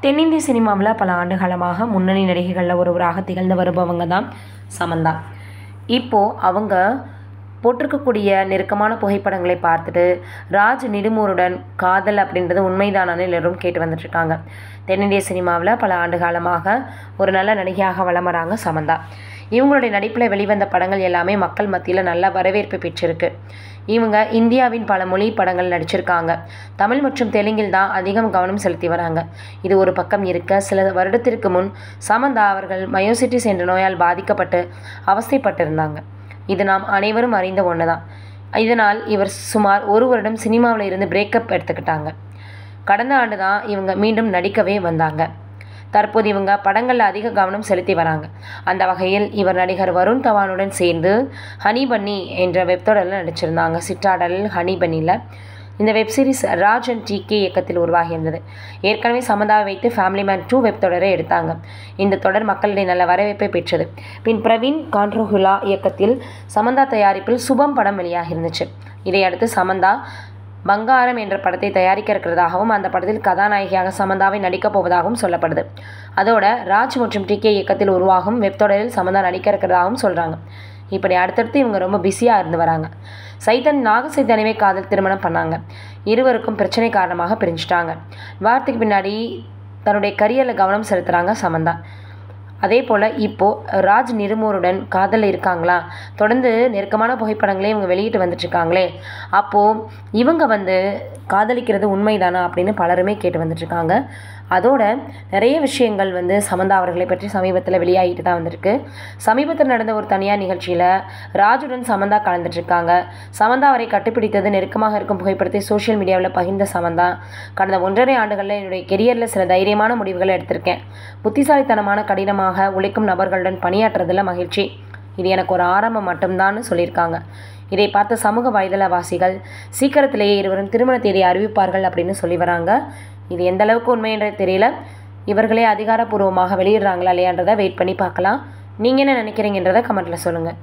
தென்னிந்திய சினிமாவில் பல ஆண்டுகாலமாக முன்னணி நடிகைகளில் ஒருவராக திகழ்ந்து வருபவங்க தான் சமந்தா. இப்போது அவங்க போட்டிருக்கக்கூடிய நெருக்கமான புகைப்படங்களை பார்த்துட்டு ராஜ் நிடுமூருடன் காதல் அப்படின்றது உண்மைதானான்னு எல்லோரும் கேட்டு வந்துட்டுருக்காங்க. தென்னிந்திய சினிமாவில் பல ஆண்டு காலமாக ஒரு நல்ல நடிகையாக வலம் வராங்க சமந்தா. இவங்களுடைய நடிப்பில் வெளிவந்த படங்கள் எல்லாமே மக்கள் மத்தியில் நல்ல வரவேற்பு பெற்றிருக்கு. இவங்க இந்தியாவின் பல மொழி படங்கள் நடிச்சிருக்காங்க. தமிழ் மற்றும் தெலுங்கில் தான் அதிகம் கவனம் செலுத்தி வராங்க. இது ஒரு பக்கம் இருக்க, சில வருடத்திற்கு முன் சமந்தா அவர்கள் மயோசிட்டிஸ் என்ற நோயால் பாதிக்கப்பட்டு அவஸ்தைப்பட்டிருந்தாங்க. இது நாம் அனைவரும் அறிந்த ஒன்று தான். இதனால் இவர் சுமார் 1 வருடம் சினிமாவில் இருந்து பிரேக்கப் எடுத்துக்கிட்டாங்க. கடந்த ஆண்டு தான் இவங்க மீண்டும் நடிக்கவே வந்தாங்க. தற்போது இவங்க படங்களில் அதிக கவனம் செலுத்தி வராங்க. அந்த வகையில் இவர் நடிகர் வருண் தவானுடன் சேர்ந்து ஹனி பன்னி என்ற வெப்தொடரில் நடிச்சிருந்தாங்க. சிற்றாடல் ஹனி பன்னியில் இந்த வெப்சீரிஸ் ராஜ் அண்ட் டிகே இயக்கத்தில் உருவாகியிருந்தது. ஏற்கனவே சமந்தாவை வைத்து ஃபேமிலி மேன் 2 வெப்தொடரை எடுத்தாங்க. இந்த தொடர் மக்களிடையே நல்ல வரவேற்பை பெற்றது. பின் பிரவீன் கான்ட்ரோஹுலா இயக்கத்தில் சமந்தா தயாரிப்பில் சுபம் படம் வெளியாக இருந்துச்சு. இதையடுத்து சமந்தா பங்காரம் என்ற படத்தை தயாரிக்க இருக்கிறதாகவும் அந்த படத்தில் கதாநாயகியாக சமந்தாவை நடிக்கப் போவதாகவும் சொல்லப்படுது. அதோட ராஜ் மற்றும் டிகே இயக்கத்தில் உருவாகும் வெப்தொடரில் சமந்தா நடிக்க இருக்கிறதாகவும் சொல்கிறாங்க. இப்படி அடுத்தடுத்து இவங்க ரொம்ப பிஸியாக இருந்து வராங்க. நாக சைத்தன்யவை காதல் திருமணம் பண்ணாங்க. இருவருக்கும் பிரச்சனை காரணமாக பிரிஞ்சுட்டாங்க. வாரத்துக்கு பின்னாடி தன்னுடைய கரியரில் கவனம் செலுத்துகிறாங்க சமந்தா. அதே போல் இப்போது ராஜ் நிடுமூருடன் காதலில் இருக்காங்களா, தொடர்ந்து நெருக்கமான புகைப்படங்களே இவங்க வெளியிட்டு வந்துட்டுருக்காங்களே, அப்போது இவங்க காதலிக்கிறது உண்மைதானா அப்படின்னு பலருமே கேட்டு வந்துட்டுருக்காங்க. அதோட நிறைய விஷயங்கள் சமந்தா அவர்களை பற்றி சமீபத்தில் வெளியாகிட்டு தான் வந்திருக்கு. சமீபத்தில் நடந்த ஒரு தனியார் நிகழ்ச்சியில் ராஜுடன் சமந்தா கலந்துட்டுருக்காங்க. சமந்தா அவரை கட்டுப்பிடித்தது நெருக்கமாக இருக்கும் புகைப்படத்தை சோஷியல் மீடியாவில் பகிர்ந்த சமந்தா, கடந்த 1.5 ஆண்டுகளில் என்னுடைய கெரியரில் சில தைரியமான முடிவுகளை எடுத்திருக்கேன். புத்திசாலித்தனமான கடினமாக உழைக்கும் நபர்களுடன் பணியாற்றுறதுல மகிழ்ச்சி. இது எனக்கு ஒரு ஆரம்பம் மட்டும்தான் சொல்லியிருக்காங்க. இதை பார்த்த சமூக வலைதளவாசிகள் சீக்கிரத்திலேயே இருவரும் திருமண தேதியை அறிவிப்பார்கள் அப்படின்னு சொல்லி வராங்க. இது எந்த அளவுக்கு உண்மை என்று தெரியல. இவர்களே அதிகாரப்பூர்வமாக வெளியிடுறாங்களா இல்லையான்றதை வெயிட் பண்ணி பார்க்கலாம். நீங்கள் என்ன நினைக்கிறீங்கன்றதை கமெண்ட்டில் சொல்லுங்கள்.